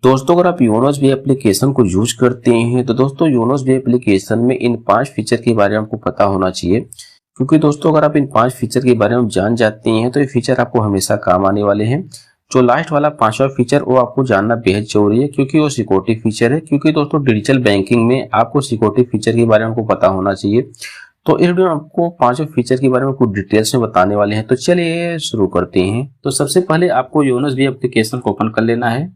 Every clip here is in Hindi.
दोस्तों अगर आप योनो एसबीआई एप्लीकेशन को यूज करते हैं तो दोस्तों योनो एसबीआई एप्लीकेशन में इन 5 फीचर के बारे में आपको पता होना चाहिए। क्योंकि दोस्तों अगर आप इन 5 फीचर के बारे में जान जाते हैं तो ये फीचर आपको हमेशा काम आने वाले हैं। जो लास्ट वाला 5वां फीचर वो आपको जानना बेहद जरूरी है क्योंकि वो सिक्योरिटी फीचर है। क्योंकि दोस्तों डिजिटल बैंकिंग में आपको सिक्योरिटी फीचर के बारे में आपको पता होना चाहिए। तो इस वीडियो में आपको 5 फीचर के बारे में कुछ डिटेल्स में बताने वाले हैं। तो चलिए शुरू करते हैं। तो सबसे पहले आपको योनो एसबीआई एप्लीकेशन को ओपन कर लेना है।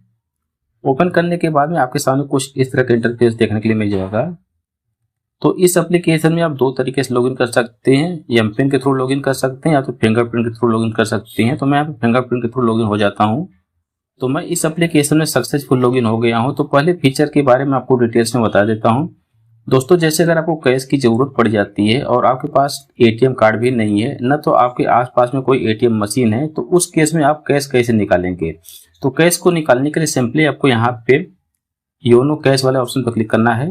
ओपन करने के बाद में आपके सामने कुछ इस तरह का इंटरफेस देखने के लिए मिल जाएगा। तो इस एप्लीकेशन में आप दो तरीके से लॉगिन कर सकते हैं, एमपिन के थ्रू लॉगिन कर सकते हैं या तो फिंगरप्रिंट के थ्रू लॉगिन कर सकते हैं। तो मैं यहाँ पे फिंगरप्रिंट के थ्रू लॉगिन हो जाता हूँ। तो मैं इस एप्लीकेशन में सक्सेसफुल लॉगिन हो गया हूँ। तो पहले फीचर के बारे में आपको डिटेल्स में बता देता हूँ। दोस्तों जैसे अगर आपको कैश की जरूरत पड़ जाती है और आपके पास एटीएम कार्ड भी नहीं है न तो आपके आसपास में कोई एटीएम मशीन है, तो उस केस में आप कैश कैसे निकालेंगे। तो कैश को निकालने के लिए सिंपली आपको यहाँ पे योनो कैश वाले ऑप्शन पर क्लिक करना है।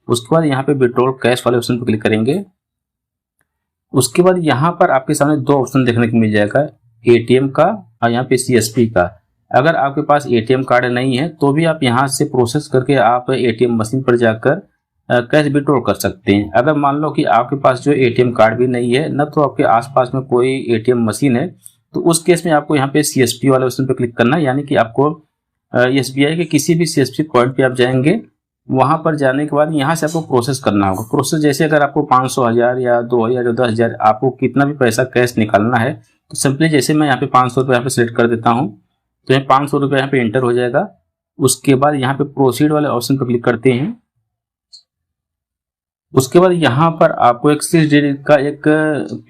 उसके बाद यहाँ पे विड्रॉल कैश वाले ऑप्शन पर क्लिक करेंगे। उसके बाद यहाँ पर आपके सामने दो ऑप्शन देखने को मिल जाएगा, एटीएम का और यहाँ पे सीएसपी का। अगर आपके पास एटीएम कार्ड नहीं है तो भी आप यहाँ से प्रोसेस करके आप एटीएम मशीन पर जाकर कैश विड्रॉल कर सकते हैं। अगर मान लो कि आपके पास जो एटीएम कार्ड भी नहीं है न तो आपके आसपास में कोई एटीएम मशीन है, तो उस केस में आपको यहाँ पे सीएसपी वाले ऑप्शन पे क्लिक करना है। यानी कि आपको एसबीआई के किसी भी सीएसपी पॉइंट पे आप जाएंगे, वहां पर जाने के बाद यहाँ से आपको प्रोसेस करना होगा। प्रोसेस जैसे अगर आपको 500, 1000 या 2000 या 10,000 आपको कितना भी पैसा कैश निकालना है, तो सिंपली जैसे मैं यहाँ पे 500 रुपये यहाँ पे सेलेक्ट कर देता हूँ तो यहाँ 500 रुपये यहाँ पे एंटर हो जाएगा। उसके बाद यहाँ पे प्रोसीड वाले ऑप्शन पर क्लिक करते हैं। उसके बाद यहाँ पर आपको एक 6 डिजिट का एक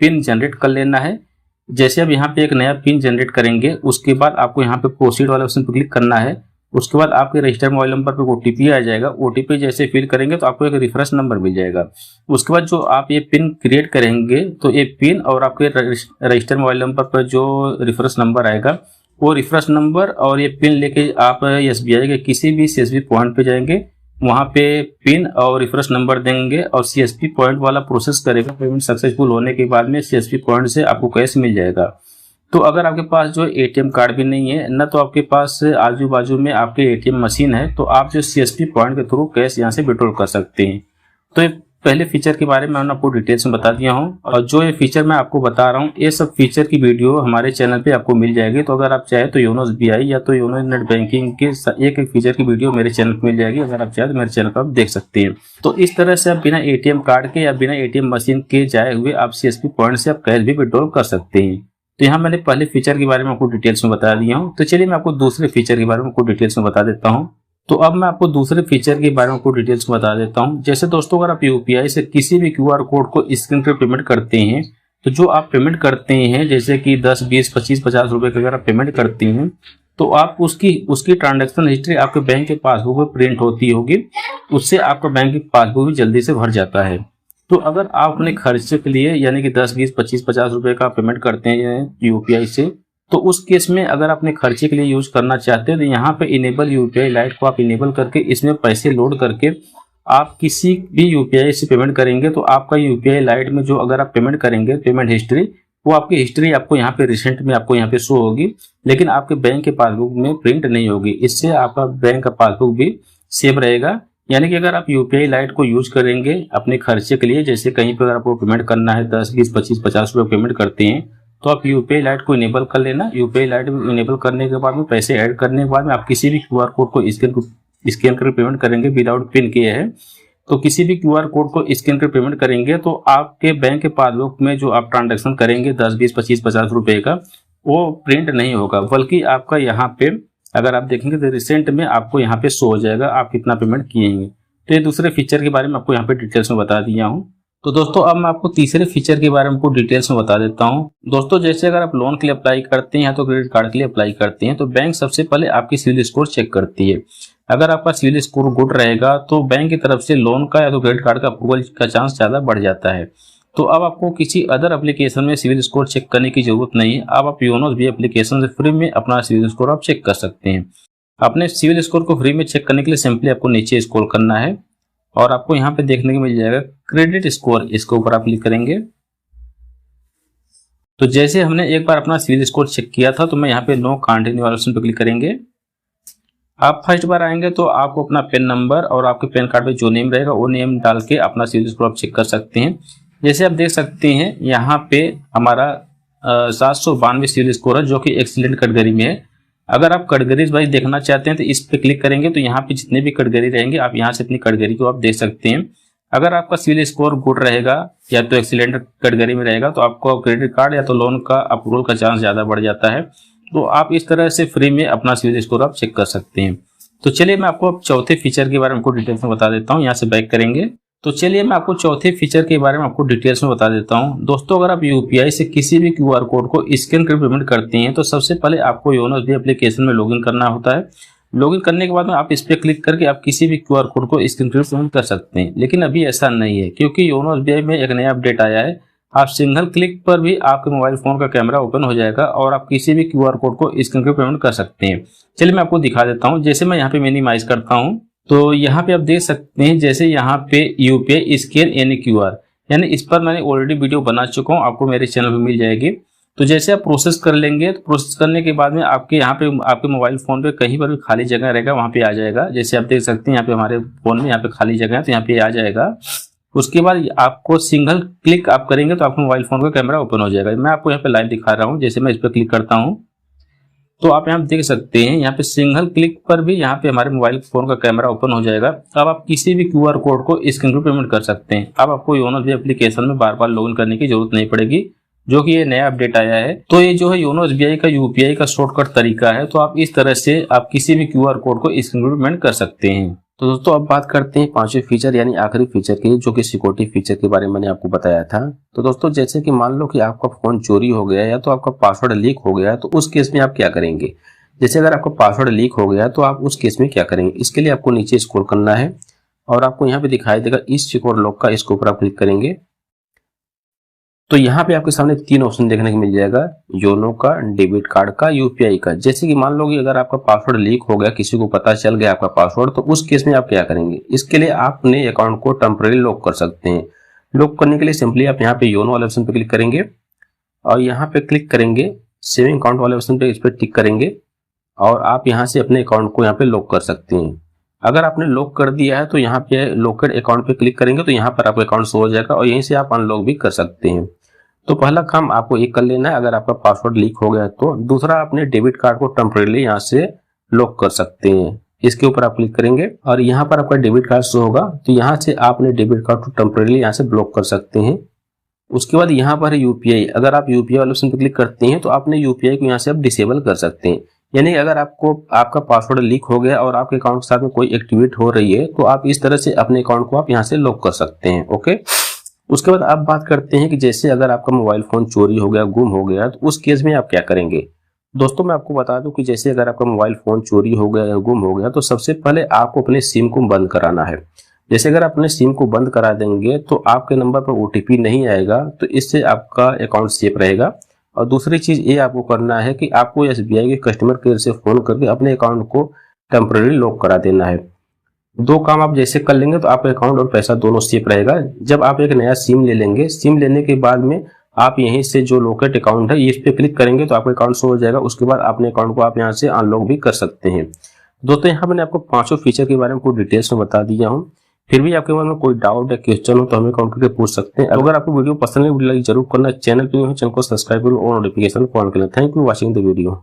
पिन जनरेट कर लेना है। जैसे अब यहाँ पे एक नया पिन जनरेट करेंगे, उसके बाद आपको यहाँ पे प्रोसीड वाले ऑप्शन पर क्लिक करना है। उसके बाद आपके रजिस्टर्ड मोबाइल नंबर पर ओटीपी आ जाएगा। ओटीपी जैसे फिल करेंगे तो आपको एक रिफरेंस नंबर मिल जाएगा। उसके बाद जो आप ये पिन क्रिएट करेंगे तो ये पिन और आपके रजिस्टर्ड मोबाइल नंबर पर जो रिफरेंस नंबर आएगा, वो रिफरेंस नंबर और ये पिन लेके आप एसबीआई के किसी भी सीएसपी पॉइंट पे जाएंगे, वहां पे पिन और रिफरेंस नंबर देंगे और सीएसपी पॉइंट वाला प्रोसेस करेगा। पेमेंट सक्सेसफुल होने के बाद में सीएसपी पॉइंट से आपको कैश मिल जाएगा। तो अगर आपके पास जो एटीएम कार्ड भी नहीं है न तो आपके पास आजू बाजू में आपके एटीएम मशीन है, तो आप जो सीएसपी पॉइंट के थ्रू कैश यहाँ से विड्रॉल कर सकते हैं। तो ये पहले फीचर के बारे में मैंने आपको डिटेल्स में बता दिया हूँ। और जो ये फीचर मैं आपको बता रहा हूँ, ये सब फीचर की वीडियो हमारे चैनल पे आपको मिल जाएगी। तो अगर आप चाहे तो योनो एसबीआई या तो योनो नेट बैंकिंग के एक एक फीचर की वीडियो मेरे चैनल पे मिल जाएगी। अगर आप चाहे तो मेरे चैनल पर आप देख सकते हैं। तो इस तरह से आप बिना एटीएम कार्ड के या बिना एटीएम मशीन के जाए हुए आप सीएसपी पॉइंट से आप कैश भी विड्रॉल कर सकते हैं। तो यहाँ मैंने पहले फीचर के बारे में आपको डिटेल्स में बता दिया हूँ। तो चलिए मैं आपको दूसरे फीचर के बारे में आपको डिटेल्स में बता देता हूँ। तो अब मैं आपको दूसरे फीचर के बारे में आपको डिटेल्स में बता देता हूँ। जैसे दोस्तों अगर आप यूपीआई से किसी भी क्यूआर कोड को स्कैन कर पेमेंट करते हैं, तो जो आप पेमेंट करते हैं जैसे कि 10, 20, 25, 50 रुपए का अगर आप पेमेंट करते हैं तो आप उसकी ट्रांजैक्शन हिस्ट्री आपके बैंक के पासबुक में प्रिंट होती होगी। उससे आपका बैंक की पासबुक भी जल्दी से भर जाता है। तो अगर आप अपने खर्चे के लिए यानी कि 10, 20, 25, 50 रुपए का पेमेंट करते हैं यूपीआई से, तो उस केस में अगर अपने खर्चे के लिए यूज करना चाहते हैं तो यहाँ पे इनेबल यूपीआई लाइट को आप इनेबल करके इसमें पैसे लोड करके आप किसी भी यूपीआई से पेमेंट करेंगे तो आपका यूपीआई लाइट में जो अगर आप पेमेंट करेंगे पेमेंट हिस्ट्री, वो आपकी हिस्ट्री आपको यहाँ पे रिसेंट में आपको यहाँ पे शो होगी, लेकिन आपके बैंक के पासबुक में प्रिंट नहीं होगी। इससे आपका बैंक का पासबुक भी सेव रहेगा। यानी कि अगर आप यूपीआई लाइट को यूज करेंगे अपने खर्चे के लिए, जैसे कहीं पर अगर आपको पेमेंट करना है 10, 20, 25, 50 रुपये पेमेंट करते हैं, तो आप यूपीआई लाइट को इनेबल कर लेना। यूपीआई लाइट इनेबल करने के बाद में पैसे ऐड करने के बाद में आप किसी भी क्यूआर कोड को स्कैन करके पेमेंट करेंगे विदाउट पिन किए है, तो किसी भी क्यूआर कोड को स्कैन कर पेमेंट करेंगे तो आपके बैंक के पासबुक में जो आप ट्रांजैक्शन करेंगे 10, 20, 25, 50 रुपए का, वो प्रिंट नहीं होगा, बल्कि आपका यहाँ पे अगर आप देखेंगे तो रिसेंट में आपको यहाँ पे शो हो जाएगा आप कितना पेमेंट किए हैं। तो ये दूसरे फीचर के बारे में आपको यहाँ पे डिटेल्स में बता दिया हूँ। तो दोस्तों अब मैं आपको तीसरे फीचर के बारे में आपको डिटेल्स में बता देता हूँ। दोस्तों जैसे अगर आप लोन के लिए अप्लाई करते हैं या तो क्रेडिट कार्ड के लिए अप्लाई करते हैं, तो बैंक सबसे पहले आपकी सिविल स्कोर चेक करती है। अगर आपका सिविल स्कोर गुड रहेगा तो बैंक की तरफ से लोन का या तो क्रेडिट कार्ड का अप्रूवल का चांस ज़्यादा बढ़ जाता है। तो अब आपको किसी अदर एप्लीकेशन में सिविल स्कोर चेक करने की जरूरत नहीं है। अब आप योनो एसबीआई एप्लीकेशन से फ्री में अपना सिविल स्कोर आप चेक कर सकते हैं। अपने सिविल स्कोर को फ्री में चेक करने के लिए सिंपली आपको नीचे स्क्रॉल करना है और आपको यहाँ पे देखने को मिल जाएगा क्रेडिट स्कोर, इसके ऊपर आप क्लिक करेंगे। तो जैसे हमने एक बार अपना सिविल स्कोर चेक किया था तो मैं यहाँ पे नो कंटिन्यू वाले ऑप्शन पे क्लिक करेंगे। आप फर्स्ट बार आएंगे तो आपको अपना पेन नंबर और आपके पैन कार्ड पे जो नेम रहेगा वो नेम डाल के अपना सिविल स्कोर आप चेक कर सकते हैं। जैसे आप देख सकते हैं यहाँ पे हमारा 792 सिविल स्कोर है, जो कि एक्सीलेंट कैटेगरी में है। अगर आप कैटेगरीज वाइज देखना चाहते हैं तो इस पे क्लिक करेंगे तो यहाँ पे जितने भी कैटेगरी रहेंगे आप यहाँ से अपनी कैटेगरी को आप देख सकते हैं। अगर आपका सिविल स्कोर गुड रहेगा या तो एक्सीलेंट कैटेगरी में रहेगा तो आपको क्रेडिट कार्ड या तो लोन का अप्रूवल का चांस ज़्यादा बढ़ जाता है। तो आप इस तरह से फ्री में अपना सिविल स्कोर आप चेक कर सकते हैं। तो चलिए मैं आपको चौथे फीचर के बारे में आपको डिटेल्स में बता देता हूँ। यहाँ से बैक करेंगे तो चलिए मैं आपको चौथे फीचर के बारे में आपको डिटेल्स में बता देता हूँ। दोस्तों, अगर आप यूपीआई से किसी भी क्यूआर कोड को स्कैन कर पेमेंट करते हैं तो सबसे पहले आपको योनो एसबीआई एप्लीकेशन में लॉगिन करना होता है। लॉगिन करने के बाद में आप इस पर क्लिक करके आप किसी भी क्यूआर कोड को स्कैन कर पेमेंट कर सकते हैं। लेकिन अभी ऐसा नहीं है, क्योंकि योनो एसबीआई में एक नया अपडेट आया है। आप सिंगल क्लिक पर भी आपके मोबाइल फोन का कैमरा ओपन हो जाएगा और आप किसी भी क्यूआर कोड को स्कैन कर पेमेंट कर सकते हैं। चलिए मैं आपको दिखा देता हूँ। जैसे मैं यहाँ पे मिनिमाइज करता हूँ तो यहाँ पे आप देख सकते हैं, जैसे यहाँ पे यूपीआई स्कैन एनी क्यूआर, यानी इस पर मैंने ऑलरेडी वीडियो बना चुका हूँ, आपको मेरे चैनल पे मिल जाएगी। तो जैसे आप प्रोसेस कर लेंगे तो प्रोसेस करने के बाद में आपके यहाँ पे आपके मोबाइल फोन पे कहीं पर भी खाली जगह रहेगा वहाँ पे आ जाएगा। जैसे आप देख सकते हैं यहाँ पे हमारे फोन में यहाँ पे खाली जगह है तो यहाँ पे आ जाएगा। उसके बाद आपको सिंगल क्लिक आप करेंगे तो आपके मोबाइल फोन का कैमरा ओपन हो जाएगा। मैं आपको यहाँ पे लाइव दिखा रहा हूँ। जैसे मैं इस पर क्लिक करता हूँ तो आप यहाँ देख सकते हैं, यहाँ पे सिंगल क्लिक पर भी यहाँ पे हमारे मोबाइल फोन का कैमरा ओपन हो जाएगा। अब आप किसी भी क्यूआर कोड को स्कैन कर पेमेंट कर सकते हैं। अब आपको योनो एसबीआई एप्लीकेशन में बार बार लॉगिन करने की जरूरत नहीं पड़ेगी, जो कि ये नया अपडेट आया है। तो ये जो है योनो एसबीआई का यूपीआई का शॉर्टकट तरीका है। तो आप इस तरह से आप किसी भी क्यूआर कोड को स्कैन कर पेमेंट कर सकते हैं। तो दोस्तों अब बात करते हैं पांचवें फीचर यानी आखिरी फीचर की, जो कि सिक्योरिटी फीचर के बारे में मैंने आपको बताया था। तो दोस्तों जैसे कि मान लो कि आपका फोन चोरी हो गया या तो आपका पासवर्ड लीक हो गया, तो उस केस में आप क्या करेंगे। जैसे अगर आपका पासवर्ड लीक हो गया तो आप उस केस में क्या करेंगे। इसके लिए आपको नीचे स्क्रॉल करना है और आपको यहाँ पे दिखाई देगा इस सिक्योर लॉक का, इसके ऊपर आप क्लिक करेंगे तो यहाँ पे आपके सामने तीन ऑप्शन देखने को मिल जाएगा, योनो का, डेबिट कार्ड का, यूपीआई का। जैसे कि मान लो कि अगर आपका पासवर्ड लीक हो गया, किसी को पता चल गया आपका पासवर्ड, तो उस केस में आप क्या करेंगे। इसके लिए आप अपने अकाउंट को टेम्परेरी लॉक कर सकते हैं। लॉक करने के लिए सिंपली आप यहाँ पे योनो वाले ऑप्शन पे क्लिक करेंगे और यहाँ पे क्लिक करेंगे सेविंग अकाउंट वाले ऑप्शन पे, इस पर टिक करेंगे और आप यहाँ से अपने अकाउंट को यहाँ पे लॉक कर सकते हैं। अगर आपने लॉक कर दिया है तो यहाँ पे लॉकेड अकाउंट पे क्लिक करेंगे तो यहाँ पर आपका अकाउंट शो हो जाएगा और यहीं से आप अनलॉक भी कर सकते हैं। तो पहला काम आपको एक कर लेना है अगर आपका पासवर्ड लीक हो गया तो। दूसरा, अपने डेबिट कार्ड को टेम्परेरी यहाँ से लॉक कर सकते हैं। इसके ऊपर आप क्लिक करेंगे और यहाँ पर आपका डेबिट कार्ड शो होगा, तो यहाँ से आप अपने डेबिट कार्ड को टेम्परेरी यहाँ से ब्लॉक कर सकते हैं। उसके बाद यहाँ पर है यूपीआई। अगर आप यूपीआई वाले ऑप्शन पर क्लिक करते हैं तो आपने यूपीआई को यहाँ से आप डिसेबल कर सकते हैं। यानी अगर आपको आपका पासवर्ड लीक हो गया और आपके अकाउंट के साथ में कोई एक्टिविटी हो रही है तो आप इस तरह से अपने अकाउंट को आप यहाँ से लॉक कर सकते हैं। ओके, उसके बाद आप बात करते हैं कि जैसे अगर आपका मोबाइल फोन चोरी हो गया, गुम हो गया, तो उस केस में आप क्या करेंगे। दोस्तों मैं आपको बता दूं कि जैसे अगर आपका मोबाइल फोन चोरी हो गया या गुम हो गया तो सबसे पहले आपको अपने सिम को बंद कराना है। जैसे अगर अपने सिम को बंद करा देंगे तो आपके नंबर पर ओटीपी नहीं आएगा, तो इससे आपका अकाउंट सेफ रहेगा। और दूसरी चीज ये आपको करना है कि आपको एसबीआई के कस्टमर केयर से फोन करके अपने अकाउंट को टेम्परेरी लॉक करा देना है। दो काम आप जैसे कर लेंगे तो आपका अकाउंट और पैसा दोनों सेफ रहेगा। जब आप एक नया सिम ले लेंगे, सिम लेने के बाद में आप यहीं से जो लॉकेट अकाउंट है इस पे क्लिक करेंगे तो आपका अकाउंट शो हो जाएगा। उसके बाद अपने अकाउंट को आप यहाँ से अनलॉक भी कर सकते हैं। दोस्तों यहाँ मैंने आपको पांचों फीचर के बारे में कुछ डिटेल्स में बता दिया हूँ। फिर भी आपके मन में कोई डाउट या क्वेश्चन हो तो हमें कमेंट करके पूछ सकते हैं। अगर आपको वीडियो पसंद है वीडियो लाइक जरूर करना, चैनल पे चैनल को सब्सक्राइब करो और नोटिफिकेशन ऑन कर लें। Thank you watching the video.